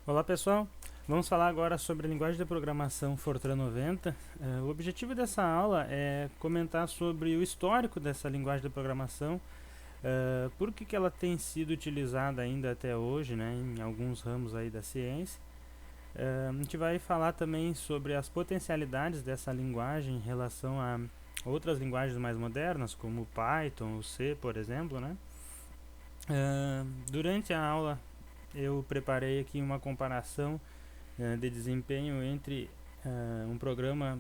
Olá pessoal, vamos falar agora sobre a linguagem de programação Fortran 90. O objetivo dessa aula é comentar sobre o histórico dessa linguagem de programação, por que ela tem sido utilizada ainda até hoje, né, em alguns ramos aí da ciência. A gente vai falar também sobre as potencialidades dessa linguagem em relação a outras linguagens mais modernas, como o Python, o C, por exemplo, né. Durante a aula eu preparei aqui uma comparação de desempenho entre um programa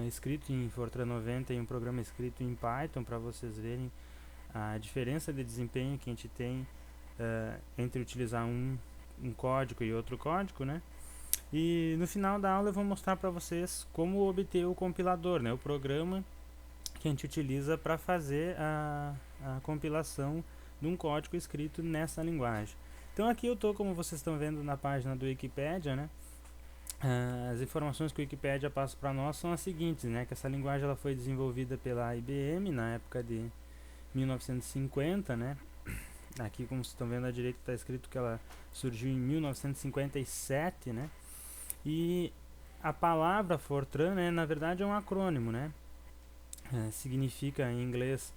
escrito em Fortran 90 e um programa escrito em Python, para vocês verem a diferença de desempenho que a gente tem entre utilizar um código e outro código, né? E no final da aula eu vou mostrar para vocês como obter o compilador, né? O programa que a gente utiliza para fazer a compilação de um código escrito nessa linguagem. Então aqui eu estou, como vocês estão vendo na página do Wikipedia, né? As informações que o Wikipedia passa para nós são as seguintes, né? Que essa linguagem ela foi desenvolvida pela IBM na época de 1950, né? Aqui, como vocês estão vendo à direita, está escrito que ela surgiu em 1957, né? E a palavra Fortran, né, na verdade é um acrônimo, né? Significa em inglês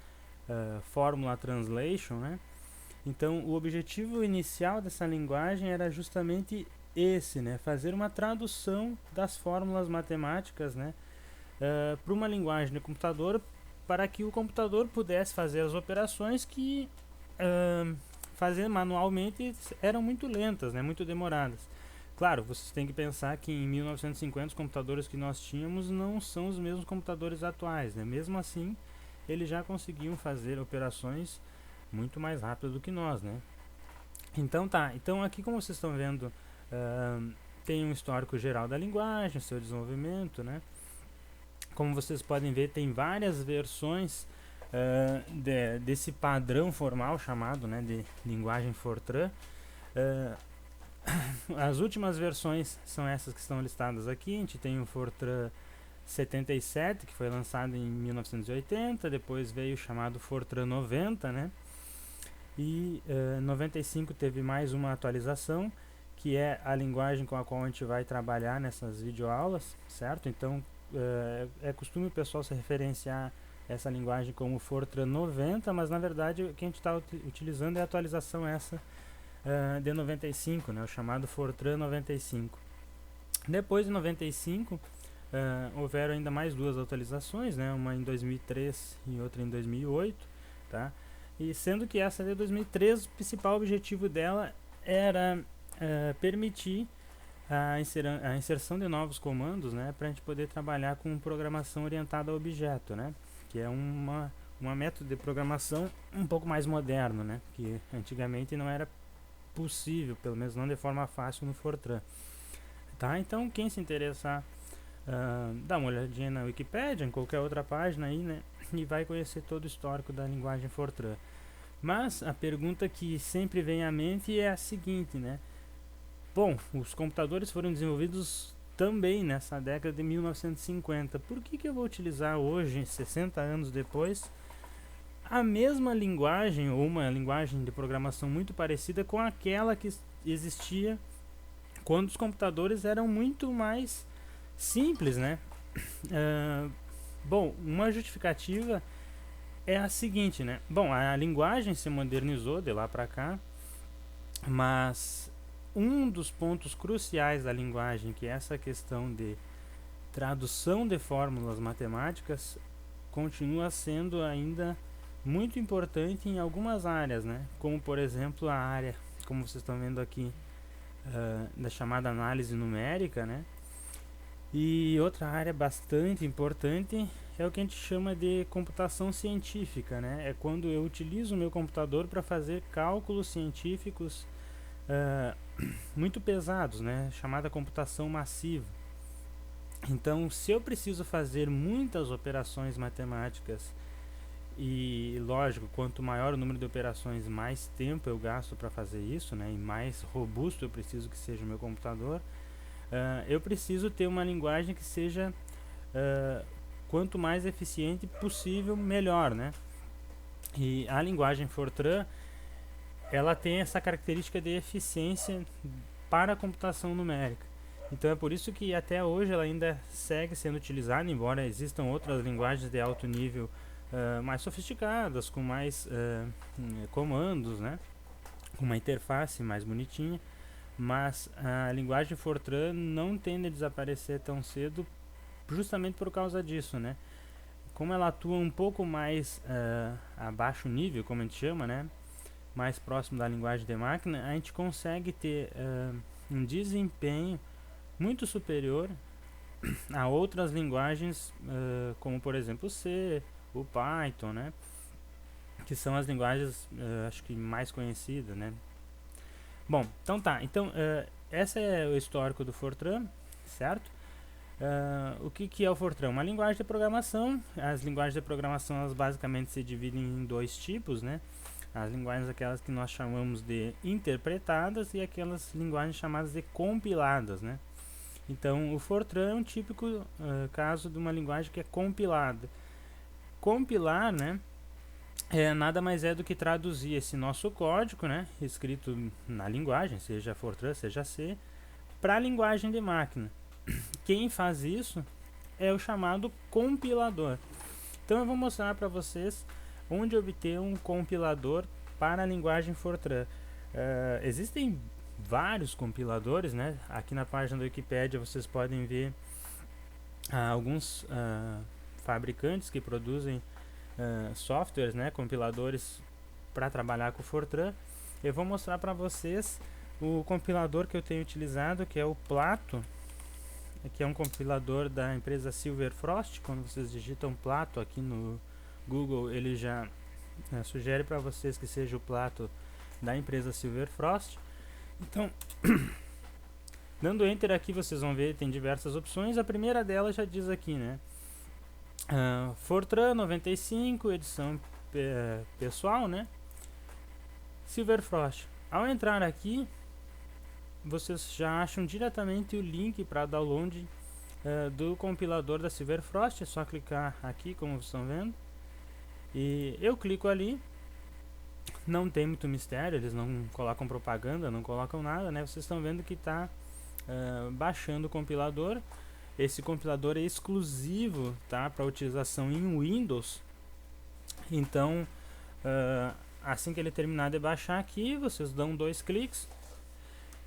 Formula Translation, né? Então, o objetivo inicial dessa linguagem era justamente esse, né? Fazer uma tradução das fórmulas matemáticas, né? Para uma linguagem de computador, para que o computador pudesse fazer as operações que fazer manualmente eram muito lentas, né? Muito demoradas. Claro, vocês têm que pensar que em 1950 os computadores que nós tínhamos não são os mesmos computadores atuais, né? Mesmo assim, eles já conseguiam fazer operações muito mais rápido do que nós, né? Então então aqui, como vocês estão vendo, tem um histórico geral da linguagem, seu desenvolvimento, né? Como vocês podem ver, tem várias versões desse padrão formal chamado, né, de linguagem Fortran. As últimas versões são essas que estão listadas aqui. A gente tem o Fortran 77, que foi lançado em 1980, depois veio o chamado Fortran 90, né? E 95 teve mais uma atualização, que é a linguagem com a qual a gente vai trabalhar nessas videoaulas, certo? Então é costume o pessoal se referenciar essa linguagem como Fortran 90, mas na verdade o que a gente está utilizando é a atualização essa de 95, né? O chamado Fortran 95. Depois de 95 houveram ainda mais duas atualizações, né? Uma em 2003 e outra em 2008, tá? E sendo que essa de 2003, o principal objetivo dela era permitir a inserção de novos comandos, né, para a gente poder trabalhar com programação orientada a objeto, né, que é uma método de programação um pouco mais moderno, né, que antigamente não era possível, pelo menos não de forma fácil no Fortran. Tá? Então quem se interessar, dá uma olhadinha na Wikipedia, em qualquer outra página aí, né, e vai conhecer todo o histórico da linguagem Fortran. Mas a pergunta que sempre vem à mente é a seguinte, né? Bom, os computadores foram desenvolvidos também nessa década de 1950. Por que eu vou utilizar hoje, 60 anos depois, a mesma linguagem ou uma linguagem de programação muito parecida com aquela que existia quando os computadores eram muito mais simples, né? Bom, uma justificativa é a seguinte, né? Bom, a linguagem se modernizou de lá para cá, mas um dos pontos cruciais da linguagem, que é essa questão de tradução de fórmulas matemáticas, continua sendo ainda muito importante em algumas áreas, né? Como por exemplo a área, como vocês estão vendo aqui, da chamada análise numérica, né? E outra área bastante importante é o que a gente chama de computação científica, né? É quando eu utilizo o meu computador para fazer cálculos científicos muito pesados, né? Chamada computação massiva. Então, se eu preciso fazer muitas operações matemáticas, e lógico, quanto maior o número de operações, mais tempo eu gasto para fazer isso, né? E mais robusto eu preciso que seja o meu computador. Eu preciso ter uma linguagem que seja quanto mais eficiente possível, melhor, né? E a linguagem Fortran, ela tem essa característica de eficiência para a computação numérica. Então é por isso que até hoje ela ainda segue sendo utilizada, embora existam outras linguagens de alto nível mais sofisticadas, com mais comandos, né? Com uma interface mais bonitinha, mas a linguagem Fortran não tende a desaparecer tão cedo justamente por causa disso, né? Como ela atua um pouco mais a baixo nível, como a gente chama, né? Mais próximo da linguagem de máquina, a gente consegue ter um desempenho muito superior a outras linguagens, como por exemplo o C, o Python, né? Que são as linguagens, acho que mais conhecidas, né? Bom, então tá. Então, esse é o histórico do Fortran, certo? O que é o Fortran? Uma linguagem de programação. As linguagens de programação, elas basicamente se dividem em dois tipos, né? As linguagens aquelas que nós chamamos de interpretadas e aquelas linguagens chamadas de compiladas, né? Então, o Fortran é um típico caso de uma linguagem que é compilada. Compilar, né, nada mais é do que traduzir esse nosso código, né, escrito na linguagem, seja Fortran, seja C, para a linguagem de máquina. Quem faz isso é o chamado compilador. Então, eu vou mostrar para vocês onde obter um compilador para a linguagem Fortran. Existem vários compiladores, né? Aqui na página da Wikipedia vocês podem ver alguns fabricantes que produzem softwares, né? Compiladores para trabalhar com o Fortran. Eu vou mostrar para vocês o compilador que eu tenho utilizado, que é o Plato, que é um compilador da empresa Silverfrost. Quando vocês digitam Plato aqui no Google, ele já sugere para vocês que seja o Plato da empresa Silverfrost. Então, dando Enter aqui, vocês vão ver, tem diversas opções. A primeira delas já diz aqui, né? Fortran 95, edição pessoal, né? Silverfrost. Ao entrar aqui, vocês já acham diretamente o link para download do compilador da Silverfrost. É só clicar aqui, como vocês estão vendo. E eu clico ali. Não tem muito mistério, eles não colocam propaganda, não colocam nada, né? Vocês estão vendo que está baixando o compilador. Esse compilador é exclusivo, tá, para utilização em Windows. Então, assim que ele terminar de baixar aqui, vocês dão 2 cliques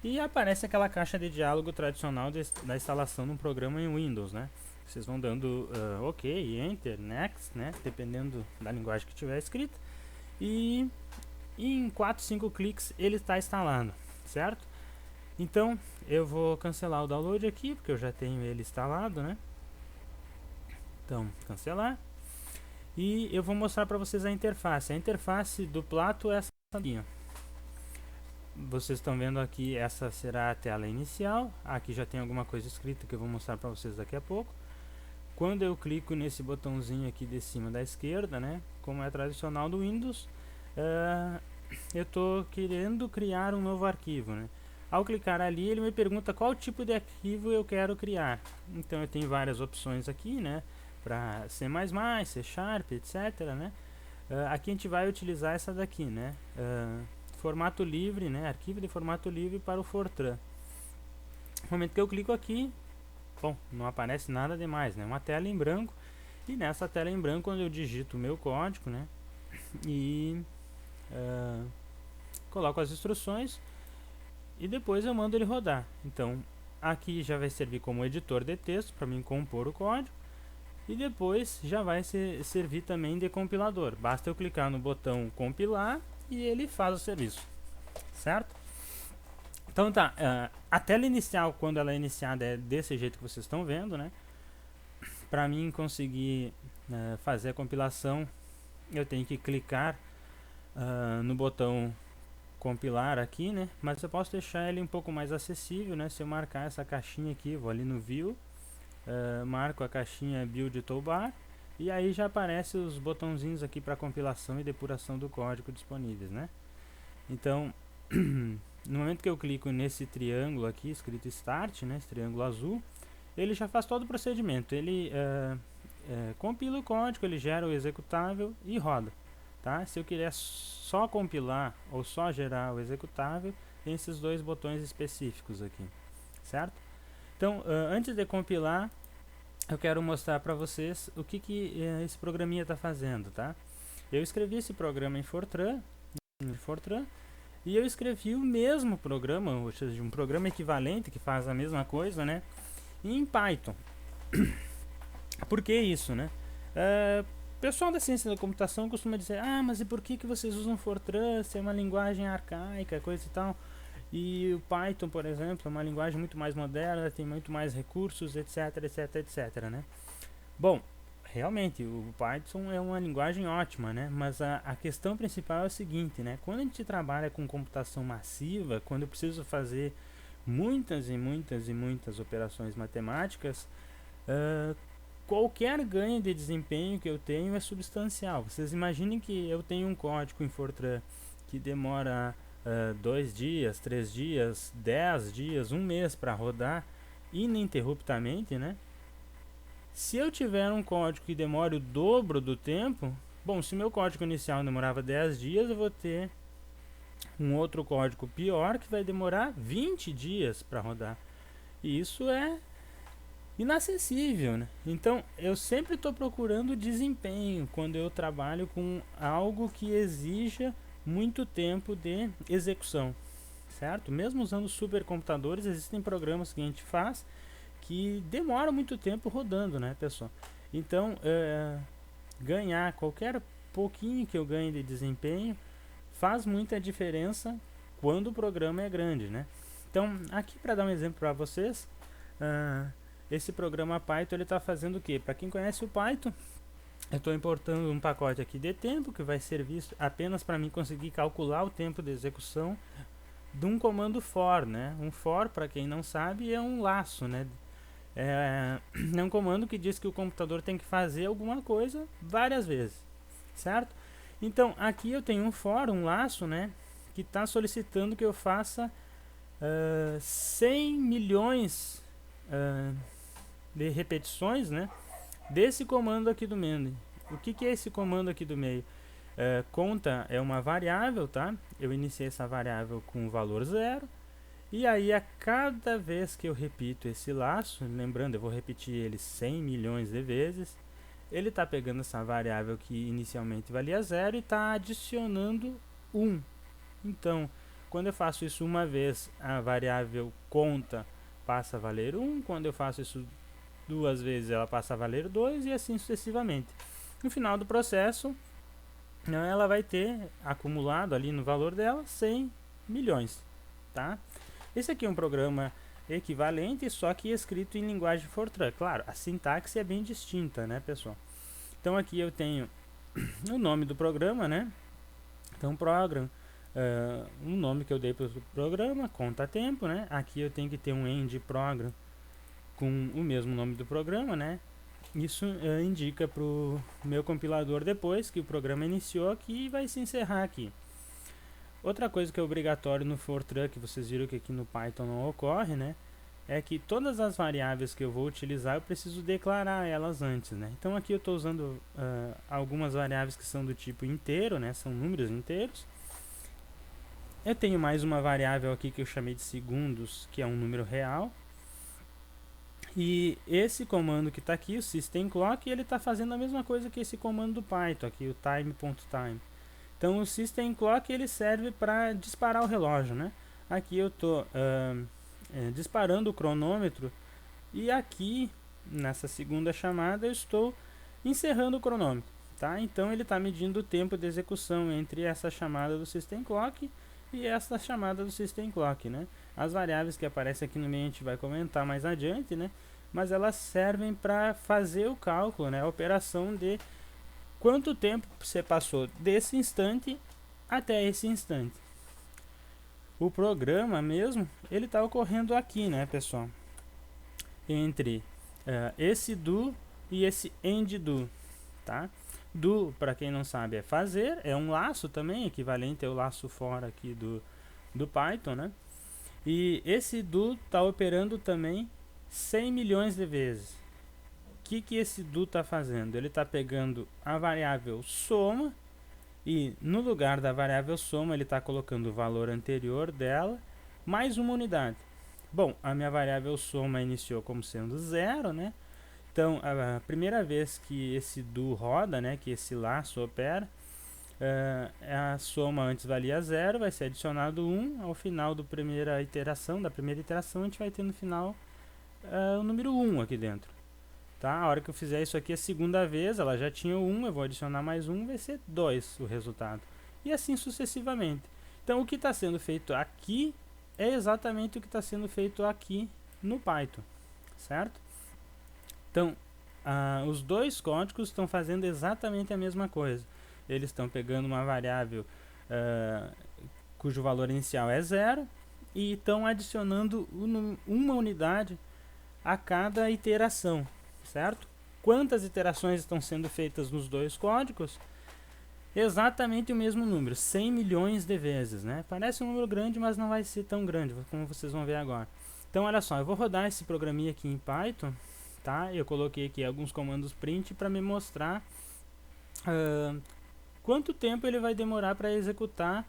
e aparece aquela caixa de diálogo tradicional da instalação de um programa em Windows, né? Vocês vão dando OK, Enter, Next, né? Dependendo da linguagem que tiver escrita. E em 4, 5 cliques ele está instalado, certo? Então eu vou cancelar o download aqui, porque eu já tenho ele instalado, né? Então, cancelar. E eu vou mostrar para vocês a interface. A interface do Plato é essa aqui, ó. Vocês estão vendo aqui, essa será a tela inicial. Aqui já tem alguma coisa escrita que eu vou mostrar para vocês daqui a pouco. Quando eu clico nesse botãozinho aqui de cima da esquerda, né, como é tradicional do Windows, eu estou querendo criar um novo arquivo, né? Ao clicar ali, ele me pergunta qual tipo de arquivo eu quero criar. Então eu tenho várias opções aqui, né, para C++, C Sharp, etc, né? Aqui a gente vai utilizar essa daqui, né? Formato livre, né? Arquivo de formato livre para o Fortran. No momento que eu clico aqui, bom, não aparece nada demais, né? Uma tela em branco. E nessa tela em branco, quando eu digito o meu código, né, e coloco as instruções e depois eu mando ele rodar. Então aqui já vai servir como editor de texto para mim compor o código, e depois já vai servir também de compilador. Basta eu clicar no botão compilar e ele faz o serviço, certo? Então tá, a tela inicial, quando ela é iniciada, é desse jeito que vocês estão vendo, né? Para mim conseguir fazer a compilação, eu tenho que clicar no botão compilar aqui, né? Mas eu posso deixar ele um pouco mais acessível, né? Se eu marcar essa caixinha aqui, vou ali no View, marco a caixinha Build Toolbar, e aí já aparece os botãozinhos aqui para compilação e depuração do código disponíveis, né? Então, no momento que eu clico nesse triângulo aqui, escrito Start, né? Esse triângulo azul, ele já faz todo o procedimento. Ele compila o código, ele gera o executável e roda. Tá? Se eu quiser só compilar ou só gerar o executável, tem esses dois botões específicos aqui, certo? Então, antes de compilar, eu quero mostrar para vocês o que esse programinha está fazendo, tá? Eu escrevi esse programa em Fortran, e eu escrevi o mesmo programa, ou seja, um programa equivalente que faz a mesma coisa, né, em Python. Por que isso, né? O pessoal da ciência da computação costuma dizer, mas e por que vocês usam Fortran, se é uma linguagem arcaica, coisa e tal? E o Python, por exemplo, é uma linguagem muito mais moderna, tem muito mais recursos, etc, etc, etc, né? Bom, realmente, o Python é uma linguagem ótima, né? Mas a questão principal é o seguinte, né? Quando a gente trabalha com computação massiva, quando eu preciso fazer muitas e muitas e muitas operações matemáticas, qualquer ganho de desempenho que eu tenho é substancial. Vocês imaginem que eu tenho um código em Fortran que demora 2 dias, 3 dias, 10 dias, um mês para rodar ininterruptamente, né? Se eu tiver um código que demore o dobro do tempo, bom, se meu código inicial demorava 10 dias, eu vou ter um outro código pior que vai demorar 20 dias para rodar. E isso é inacessível, né? Então, eu sempre estou procurando desempenho quando eu trabalho com algo que exija muito tempo de execução, certo? Mesmo usando supercomputadores, existem programas que a gente faz que demora muito tempo rodando, né, pessoal? Então, ganhar qualquer pouquinho que eu ganhe de desempenho faz muita diferença quando o programa é grande, né? Então, aqui para dar um exemplo para vocês, esse programa Python ele está fazendo o que? Para quem conhece o Python, eu estou importando um pacote aqui de tempo que vai servir apenas para mim conseguir calcular o tempo de execução de um comando for, né? Um for, para quem não sabe, é um laço, né? É um comando que diz que o computador tem que fazer alguma coisa várias vezes, certo? Então, aqui eu tenho um for, um laço, né, que está solicitando que eu faça 100 milhões de repetições, né, desse comando aqui do meio. O que é esse comando aqui do meio? Conta é uma variável, tá? Eu iniciei essa variável com o valor 0. E aí, a cada vez que eu repito esse laço, lembrando, eu vou repetir ele 100 milhões de vezes, ele está pegando essa variável que inicialmente valia 0 e está adicionando 1. Então, quando eu faço isso uma vez, a variável conta passa a valer 1. Quando eu faço isso 2 vezes, ela passa a valer 2 e assim sucessivamente. No final do processo, ela vai ter acumulado ali no valor dela 100 milhões, tá? Esse aqui é um programa equivalente, só que escrito em linguagem Fortran. Claro, a sintaxe é bem distinta, né, pessoal? Então aqui eu tenho o nome do programa, né? Então program, um nome que eu dei para o programa, conta tempo, né? Aqui eu tenho que ter um end program com o mesmo nome do programa, né? Isso indica para o meu compilador depois que o programa iniciou que vai se encerrar aqui. Outra coisa que é obrigatório no Fortran, que vocês viram que aqui no Python não ocorre, né? É que todas as variáveis que eu vou utilizar, eu preciso declarar elas antes, né? Então aqui eu estou usando algumas variáveis que são do tipo inteiro, né? São números inteiros. Eu tenho mais uma variável aqui que eu chamei de segundos, que é um número real. E esse comando que está aqui, o systemclock, ele está fazendo a mesma coisa que esse comando do Python, aqui o time.time. Então o system clock ele serve para disparar o relógio, né? Aqui eu estou disparando o cronômetro e aqui nessa segunda chamada eu estou encerrando o cronômetro, tá? Então ele está medindo o tempo de execução entre essa chamada do system clock e essa chamada do system clock, né? As variáveis que aparecem aqui no meio a gente vai comentar mais adiante, né? Mas elas servem para fazer o cálculo, né? A operação de quanto tempo você passou desse instante até esse instante. O programa mesmo, ele está ocorrendo aqui, né, pessoal? Entre esse do e esse end do, tá? Do, para quem não sabe, é fazer, é um laço também, equivalente ao laço for aqui do Python, né? E esse do está operando também 100 milhões de vezes. O que esse do está fazendo? Ele está pegando a variável soma e no lugar da variável soma ele está colocando o valor anterior dela mais uma unidade. Bom, a minha variável soma iniciou como sendo 0, né? Então, a primeira vez que esse do roda, né, que esse laço opera, a soma antes valia 0, vai ser adicionado 1, ao final da primeira iteração, a gente vai ter no final o número 1 aqui dentro. Tá? A hora que eu fizer isso aqui a segunda vez, ela já tinha o 1, eu vou adicionar mais 1, vai ser 2 o resultado. E assim sucessivamente. Então, o que está sendo feito aqui é exatamente o que está sendo feito aqui no Python, certo? Então, os dois códigos estão fazendo exatamente a mesma coisa. Eles estão pegando uma variável cujo valor inicial é 0 e estão adicionando uma unidade a cada iteração, certo? Quantas iterações estão sendo feitas nos dois códigos? Exatamente o mesmo número, 100 milhões de vezes, né? Parece um número grande, mas não vai ser tão grande, como vocês vão ver agora. Então, olha só, eu vou rodar esse programinha aqui em Python, tá? Eu coloquei aqui alguns comandos print para me mostrar quanto tempo ele vai demorar para executar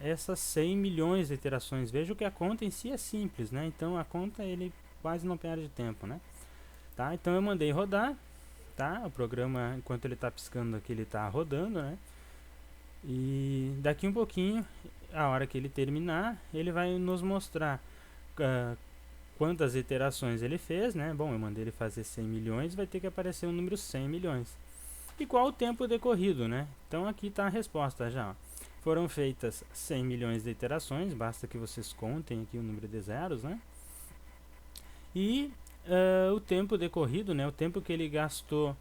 essas 100 milhões de iterações. Veja que a conta em si é simples, né? Então, a conta ele quase não perde tempo, né? Tá? Então, eu mandei rodar. Tá? O programa, enquanto ele está piscando aqui, ele está rodando, né? E daqui um pouquinho, a hora que ele terminar, ele vai nos mostrar quantas iterações ele fez, né? Bom, eu mandei ele fazer 100 milhões, vai ter que aparecer o número 100 milhões. E qual o tempo decorrido, né? Então aqui está a resposta já. Ó. Foram feitas 100 milhões de iterações, basta que vocês contem aqui o número de zeros, né? E o tempo decorrido, né, o tempo que ele gastou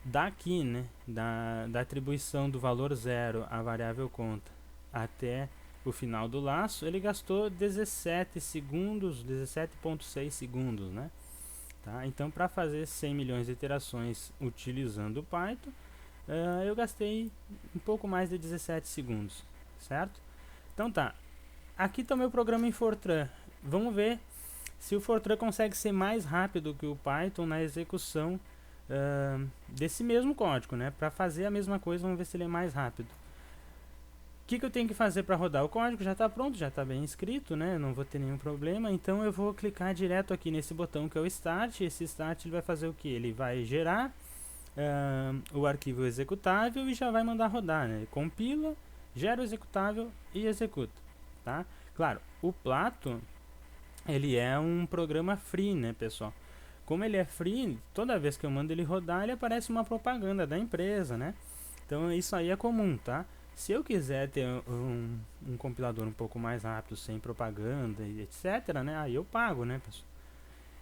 daqui, né, da atribuição do valor 0 à variável conta até o final do laço, ele gastou 17 segundos, 17,6 segundos, né? Tá? Então, para fazer 100 milhões de iterações utilizando o Python, eu gastei um pouco mais de 17 segundos, certo? Então tá, aqui está o meu programa em Fortran. Vamos ver se o Fortran consegue ser mais rápido que o Python na execução desse mesmo código, né? Para fazer a mesma coisa, vamos ver se ele é mais rápido. O que eu tenho que fazer para rodar? O código já está pronto, já está bem escrito, né? Não vou ter nenhum problema. Então eu vou clicar direto aqui nesse botão que é o Start. Esse Start ele vai fazer o que? Ele vai gerar o arquivo executável e já vai mandar rodar, né? Ele compila, gera o executável e executa, tá? Claro, o Plato ele é um programa free, né, pessoal? Como ele é free, toda vez que eu mando ele rodar, ele aparece uma propaganda da empresa, né? Então isso aí é comum, tá? Se eu quiser ter um compilador um pouco mais rápido, sem propaganda e etc, né? Aí eu pago, né, pessoal?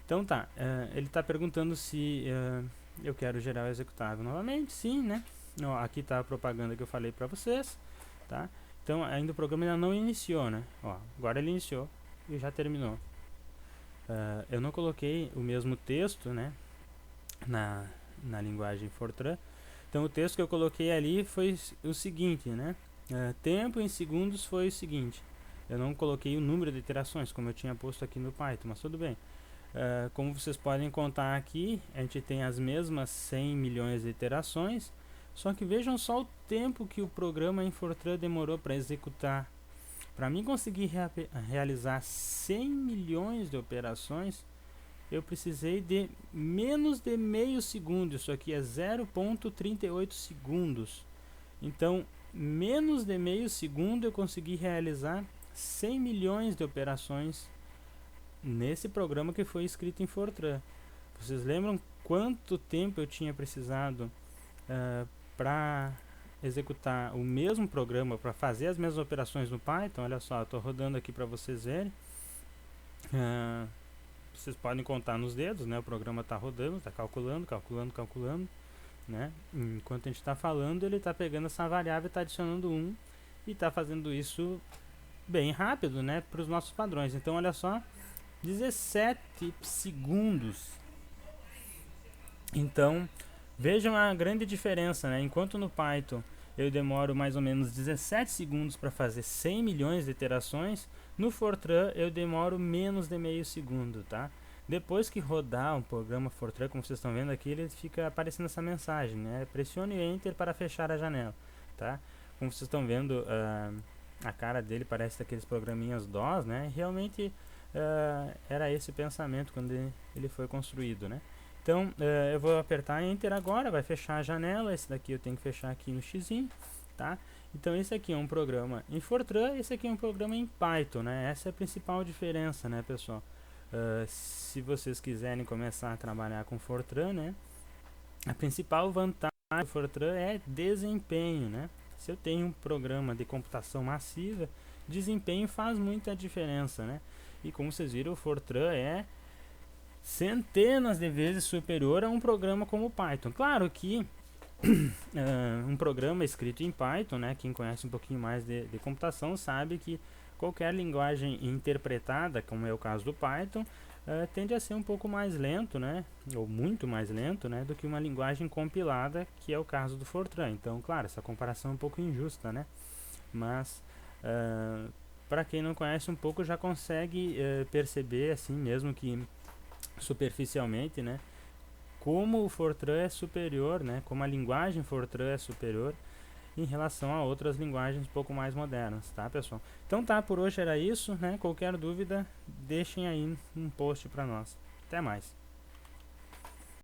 Então tá, ele está perguntando se eu quero gerar o executável novamente, sim, né? Ó, aqui está a propaganda que eu falei para vocês, tá? Então ainda o programa ainda não iniciou, né? Ó, agora ele iniciou e já terminou. Eu não coloquei o mesmo texto, né, na linguagem Fortran. Então o texto que eu coloquei ali foi o seguinte, né? Tempo em segundos foi o seguinte. Eu não coloquei o número de iterações, como eu tinha posto aqui no Python, mas tudo bem. Como vocês podem contar aqui, a gente tem as mesmas 100 milhões de iterações, só que vejam só o tempo que o programa em Fortran demorou para executar. Para mim conseguir realizar 100 milhões de operações, eu precisei de menos de meio segundo. Isso aqui é 0,38 segundos. Então, menos de meio segundo eu consegui realizar 100 milhões de operações nesse programa que foi escrito em Fortran. Vocês lembram quanto tempo eu tinha precisado para executar o mesmo programa, para fazer as mesmas operações no Python? Olha só, estou rodando aqui para vocês verem. Vocês podem contar nos dedos, né? O programa está rodando, está calculando, né? Enquanto a gente está falando, ele está pegando essa variável, está adicionando 1 e está fazendo isso bem rápido, né? Para os nossos padrões. Então, olha só, 17 segundos. Então, vejam a grande diferença, né? Enquanto no Python eu demoro mais ou menos 17 segundos para fazer 100 milhões de iterações, no Fortran eu demoro menos de meio segundo, tá? Depois que rodar um programa Fortran, como vocês estão vendo aqui, ele fica aparecendo essa mensagem, né? Pressione Enter para fechar a janela, tá? Como vocês estão vendo, a cara dele parece daqueles programinhas DOS, né? Realmente era esse o pensamento quando ele foi construído, né? Então eu vou apertar Enter agora, vai fechar a janela. Esse daqui eu tenho que fechar aqui no X, tá? Então esse aqui é um programa em Fortran, esse aqui é um programa em Python, né? Essa é a principal diferença, né, pessoal? Se vocês quiserem começar a trabalhar com Fortran, né? A principal vantagem do Fortran é desempenho, né? Se eu tenho um programa de computação massiva, desempenho faz muita diferença, né? E como vocês viram, o Fortran é centenas de vezes superior a um programa como o Python. Claro que um programa escrito em Python, né? Quem conhece um pouquinho mais de computação sabe que qualquer linguagem interpretada, como é o caso do Python, tende a ser um pouco mais lento, né? Ou muito mais lento, né? Do que uma linguagem compilada, que é o caso do Fortran. Então, claro, essa comparação é um pouco injusta, né? Mas para quem não conhece um pouco já consegue perceber, assim, mesmo que superficialmente, né? Como o Fortran é superior, né? Como a linguagem Fortran é superior em relação a outras linguagens um pouco mais modernas, tá, pessoal? Então tá, por hoje era isso, né? Qualquer dúvida, deixem aí um post para nós. Até mais.